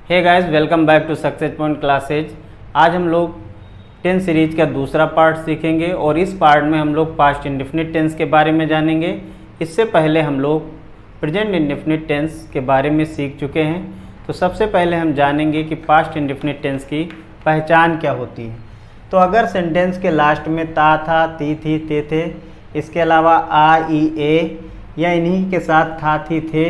Hey guys, welcome back to success point classes. आज हम लोग टेंस सीरीज का दूसरा पार्ट सीखेंगे और इस पार्ट में हम लोग पास्ट इंडेफिनिट टेंस के बारे में जानेंगे। इससे पहले हम लोग प्रेजेंट इंडेफिनिट टेंस के बारे में सीख चुके हैं। तो सबसे पहले हम जानेंगे कि पास्ट इंडेफिनिट टेंस की पहचान क्या होती है। तो अगर सेंटेंस के लास्ट में ता था, ती थी, ते थे, इसके अलावा आ, ई, ए या इन्हीं के साथ था, थी, थे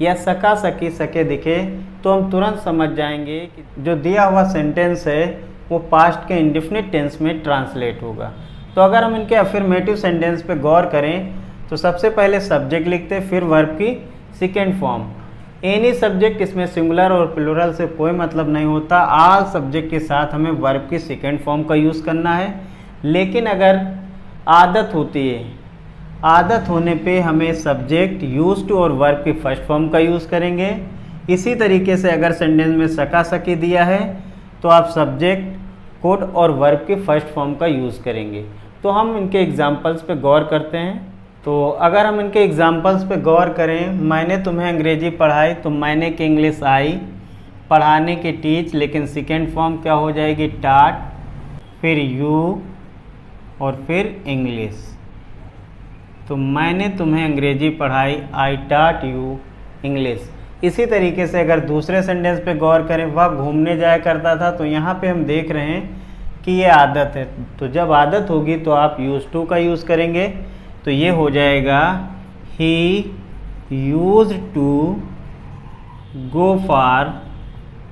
या सका, सकी, सके, दिखे, तो हम तुरंत समझ जाएंगे कि जो दिया हुआ सेंटेंस है वो पास्ट के इंडेफिनिट टेंस में ट्रांसलेट होगा। तो अगर हम इनके अफर्मेटिव सेंटेंस पे गौर करें तो सबसे पहले सब्जेक्ट लिखते, फिर वर्ब की सेकेंड फॉर्म। एनी सब्जेक्ट, इसमें सिंगुलर और प्लूरल से कोई मतलब नहीं होता। आल सब्जेक्ट के साथ हमें वर्ब की सेकेंड फॉर्म का यूज़ करना है। लेकिन अगर आदत होती है, आदत होने पे हमें सब्जेक्ट, यूज्ड टू और वर्ब की फर्स्ट फॉर्म का यूज़ करेंगे। इसी तरीके से अगर सेंटेंस में सका, सकी दिया है तो आप सब्जेक्ट, कोड और वर्ब की फर्स्ट फॉर्म का यूज़ करेंगे। तो हम इनके एग्जांपल्स पे गौर करते हैं। तो अगर हम इनके एग्जांपल्स पे गौर करें, मैंने तुम्हें अंग्रेजी पढ़ाई, तो मैंने की इंग्लिश आई, पढ़ाने की टीच, लेकिन सेकेंड फॉर्म क्या हो जाएगी, टाट, फिर यू और फिर इंग्लिश। तो मैंने तुम्हें अंग्रेजी पढ़ाई, आई टाट यू इंग्लिश। इसी तरीके से अगर दूसरे सेंटेंस पे गौर करें, वह घूमने जाया करता था, तो यहाँ पे हम देख रहे हैं कि ये आदत है। तो जब आदत होगी तो आप यूज टू का यूज़ करेंगे। तो ये हो जाएगा he used to go for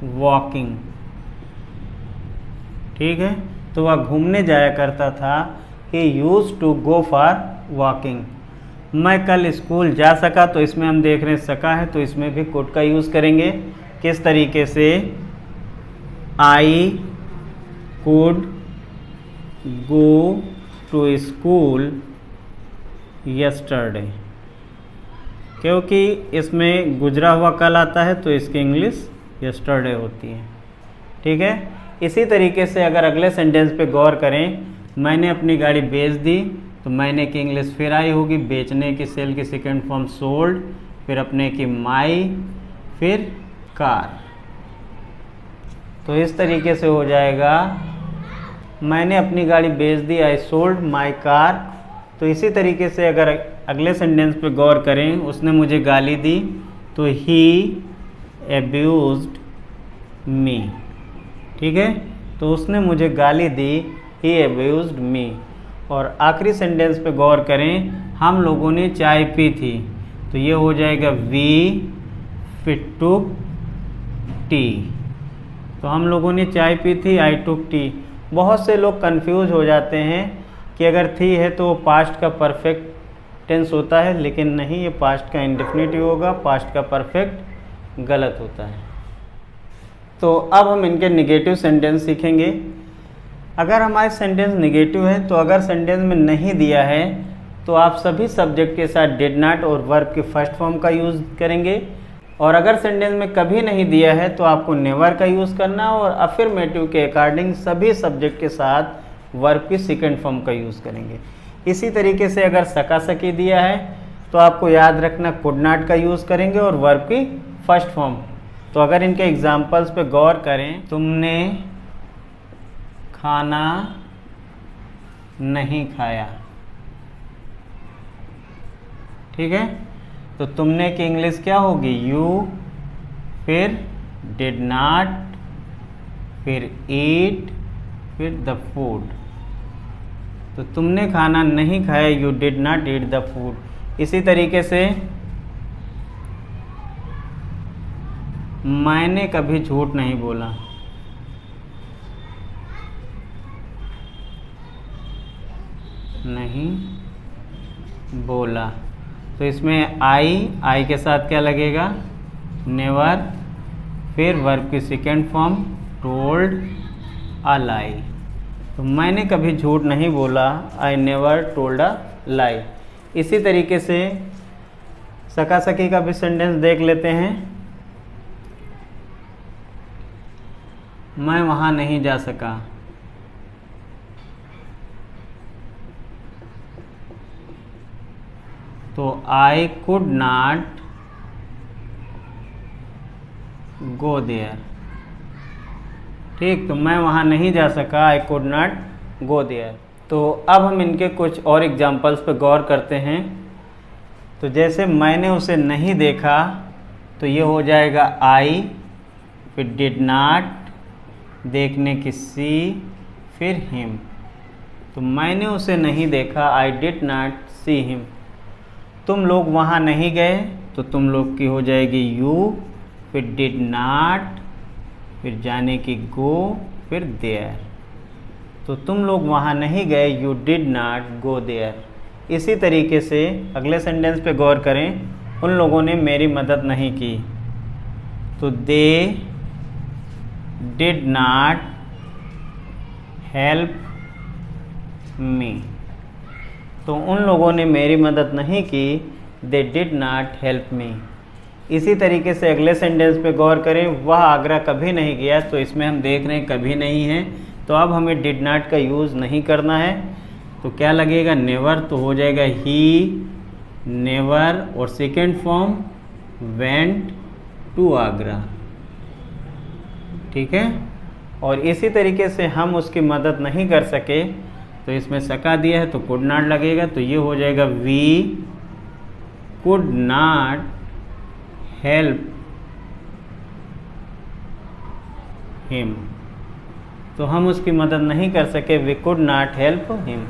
walking. ठीक है, तो वह घूमने जाया करता था, he used to go for walking. मैं कल स्कूल जा सका, तो इसमें हम देख रहे हैं सका है, तो इसमें भी कुड का यूज़ करेंगे। किस तरीके से, I could go to school yesterday, क्योंकि इसमें गुजरा हुआ कल आता है तो इसकी इंग्लिश यस्टरडे होती है। ठीक है, इसी तरीके से अगर अगले सेंटेंस पे गौर करें, मैंने अपनी गाड़ी बेच दी, तो मैंने की इंग्लिश फिर आई होगी, बेचने की सेल की सेकेंड फॉर्म सोल्ड, फिर अपने की माई, फिर कार। तो इस तरीके से हो जाएगा, मैंने अपनी गाड़ी बेच दी, आई सोल्ड माई कार। तो इसी तरीके से अगर अगले सेंटेंस पे गौर करें, उसने मुझे गाली दी, तो ही एब्यूज्ड मी। ठीक है, तो उसने मुझे गाली दी, ही एब्यूज्ड मी। और आखिरी सेंटेंस पे गौर करें, हम लोगों ने चाय पी थी, तो ये हो जाएगा वी फिर टुक टी। तो हम लोगों ने चाय पी थी, आई टुक टी। बहुत से लोग कंफ्यूज हो जाते हैं कि अगर थी है तो वो पास्ट का परफेक्ट टेंस होता है, लेकिन नहीं, ये पास्ट का इंडेफिनिटिव होगा, पास्ट का परफेक्ट गलत होता है। तो अब हम इनके निगेटिव सेंटेंस सीखेंगे। अगर हमारे सेंटेंस नेगेटिव है, तो अगर सेंटेंस में नहीं दिया है तो आप सभी सब्जेक्ट के साथ डिड नॉट और वर्ब की फर्स्ट फॉर्म का यूज़ करेंगे। और अगर सेंटेंस में कभी नहीं दिया है तो आपको नेवर का यूज़ करना, और अफर्मेटिव के अकॉर्डिंग सभी सब्जेक्ट के साथ वर्ब की सेकेंड फॉर्म का यूज़ करेंगे। इसी तरीके से अगर सका, सकी दिया है तो आपको याद रखना कुड नॉट का यूज़ करेंगे और वर्ब की फर्स्ट फॉर्म। तो अगर इनके एग्जाम्पल्स पे गौर करें, तुमने खाना नहीं खाया। ठीक है, तो तुमने की इंग्लिश क्या होगी, यू, फिर डिड नॉट, फिर ईट, फिर द फूड। तो तुमने खाना नहीं खाया, you did not eat the food. इसी तरीके से मैंने कभी झूठ नहीं बोला। नहीं बोला, तो इसमें आई के साथ क्या लगेगा, नेवर, फिर वर्ब की सेकेंड फॉर्म टोल्ड, अ लाई। तो मैंने कभी झूठ नहीं बोला, आई नेवर टोल्ड अ लाई। इसी तरीके से सका, सकी का भी सेंटेंस देख लेते हैं। मैं वहाँ नहीं जा सका। तो I could not go there. ठीक, तो मैं वहाँ नहीं जा सका, I could not go there. तो अब हम इनके कुछ और एग्जाम्पल्स पे गौर करते हैं। तो जैसे मैंने उसे नहीं देखा, तो ये हो जाएगा आई, फिर डिड नॉट, देखने की सी, फिर हिम। तो मैंने उसे नहीं देखा, I did not see him. तुम लोग वहाँ नहीं गए, तो तुम लोग की हो जाएगी यू, फिर डिड नॉट, फिर जाने की गो, फिर देयर। तो तुम लोग वहाँ नहीं गए, you did not go there. इसी तरीके से अगले सेंटेंस पे गौर करें, उन लोगों ने मेरी मदद नहीं की। तो they did not help me. तो उन लोगों ने मेरी मदद नहीं की, they did not help me. इसी तरीके से अगले सेंटेंस पे गौर करें, वह आगरा कभी नहीं गया। तो इसमें हम देख रहे हैं कभी नहीं है, तो अब हमें डिड नॉट का यूज़ नहीं करना है। तो क्या लगेगा, नेवर। तो हो जाएगा ही नेवर, और second form went to Agra. ठीक है, और इसी तरीके से हम उसकी मदद नहीं कर सके, तो इसमें सका दिया है तो कुड नॉट लगेगा। तो ये हो जाएगा we could not help him. तो हम उसकी मदद नहीं कर सके, we could not help him.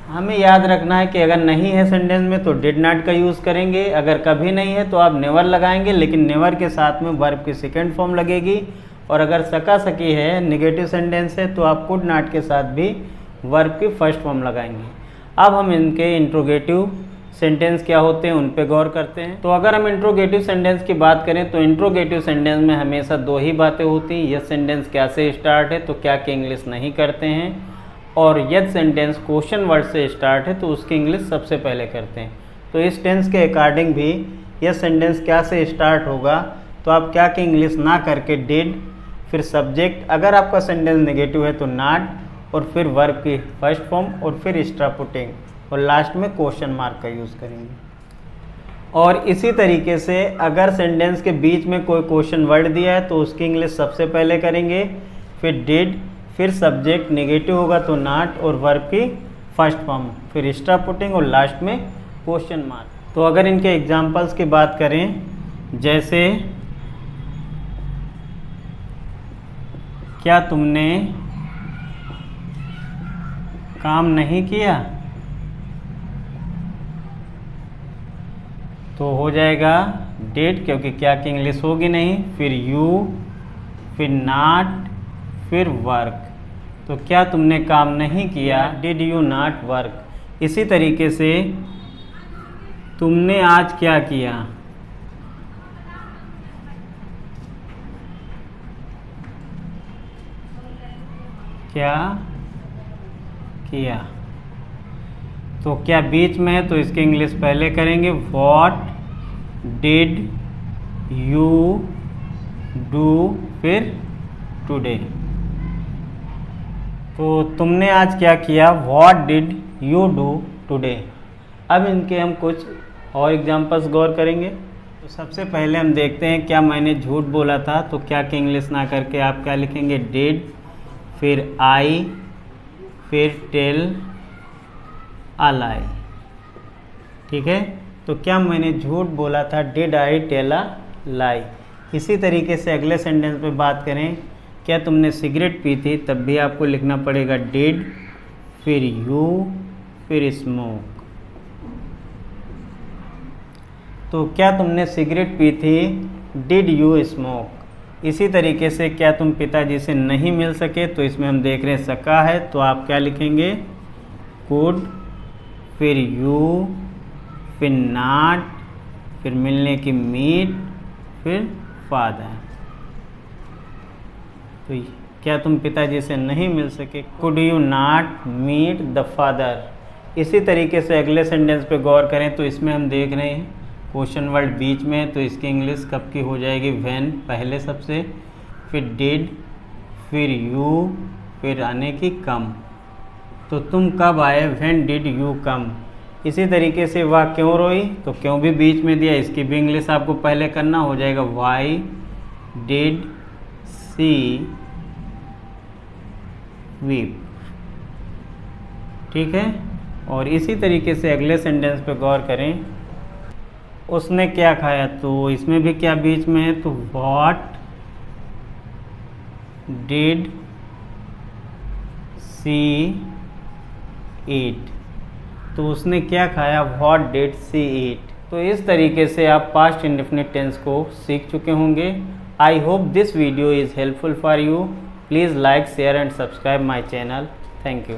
हमें याद रखना है कि अगर नहीं है सेंटेंस में तो डिड नॉट का यूज़ करेंगे, अगर कभी नहीं है तो आप नेवर लगाएंगे, लेकिन नेवर के साथ में वर्ब की सेकेंड फॉर्म लगेगी। और अगर सका सकी है, नेगेटिव सेंटेंस है, तो आप कुड नॉट के साथ भी वर्ब की फर्स्ट फॉर्म लगाएंगे। अब हम इनके इंट्रोगेटिव सेंटेंस क्या होते हैं उन पे गौर करते हैं। तो अगर हम इंट्रोगेटिव सेंटेंस की बात करें, तो इंट्रोगेटिव सेंटेंस में हमेशा दो ही बातें होती हैं, यह सेंटेंस क्या से स्टार्ट है, तो क्या की इंग्लिश नहीं करते हैं, और यदि सेंटेंस क्वेश्चन वर्ड से स्टार्ट है तो उसकी इंग्लिश सबसे पहले करते हैं। तो इस टेंस के अकॉर्डिंग भी यह सेंटेंस क्या से स्टार्ट होगा, तो आप क्या की इंग्लिश ना करके डिड, फिर सब्जेक्ट, अगर आपका सेंटेंस नेगेटिव है तो नॉट, और फिर वर्ब की फर्स्ट फॉर्म, और फिर एक्स्ट्रा पुटिंग, और लास्ट में क्वेश्चन मार्क का यूज़ करेंगे। और इसी तरीके से अगर सेंटेंस के बीच में कोई क्वेश्चन वर्ड दिया है तो उसकी इंग्लिश सबसे पहले करेंगे, फिर डिड, फिर सब्जेक्ट नेगेटिव होगा तो नॉट, और वर्ब की फर्स्ट फॉर्म, फिर एक्स्ट्रा पुटिंग, और लास्ट में क्वेश्चन मार्क। तो अगर इनके एग्जांपल्स की बात करें, जैसे क्या तुमने काम नहीं किया, तो हो जाएगा डिड, क्योंकि क्या की इंग्लिश होगी नहीं, फिर यू, फिर नॉट, फिर वर्क। तो क्या तुमने काम नहीं किया, डिड यू नॉट वर्क। इसी तरीके से तुमने आज क्या किया, क्या किया। तो क्या बीच में है तो इसकी इंग्लिश पहले करेंगे, व्हाट डिड यू डू, फिर टुडे। तो तुमने आज क्या किया, what did you do today. अब इनके हम कुछ और एग्जांपल्स गौर करेंगे। तो सबसे पहले हम देखते हैं, क्या मैंने झूठ बोला था, तो क्या की इंग्लिश ना करके आप क्या लिखेंगे, डिड, फिर आई, फिर टेल अ लाई। ठीक है, तो क्या मैंने झूठ बोला था, डिड आई टेल अ लाई। इसी तरीके से अगले सेंटेंस पे बात करें, क्या तुमने सिगरेट पी थी, तब भी आपको लिखना पड़ेगा डिड, फिर यू, फिर स्मोक। तो क्या तुमने सिगरेट पी थी, डिड यू स्मोक। इसी तरीके से क्या तुम पिताजी से नहीं मिल सके, तो इसमें हम देख रहे हैं सका है, तो आप क्या लिखेंगे, कुड, फिर यू, फिर नॉट, फिर मिलने की मीट, फिर फादर। तो क्या तुम पिताजी से नहीं मिल सके, could you not meet the father. इसी तरीके से अगले सेंटेंस पे गौर करें, तो इसमें हम देख रहे हैं क्वेश्चन वर्ड बीच में, तो इसकी इंग्लिश कब की हो जाएगी, व्हेन पहले सबसे, फिर डिड, फिर यू, फिर आने की कम। तो तुम कब आए, व्हेन डिड यू कम। इसी तरीके से वह क्यों रोई, तो क्यों भी बीच में दिया, इसकी भी इंग्लिश आपको पहले करना हो जाएगा वाई डिड सी वीप। ठीक है। और इसी तरीके से अगले सेंटेंस पे गौर करें, उसने क्या खाया, तो इसमें भी क्या बीच में है, तो व्हाट डिड सी ईट, तो उसने क्या खाया, व्हाट डिड सी ईट। तो इस तरीके से आप पास्ट इंडेफिनिट टेंस को सीख चुके होंगे। I hope this video is helpful for you. Please like, share and subscribe my channel. Thank you.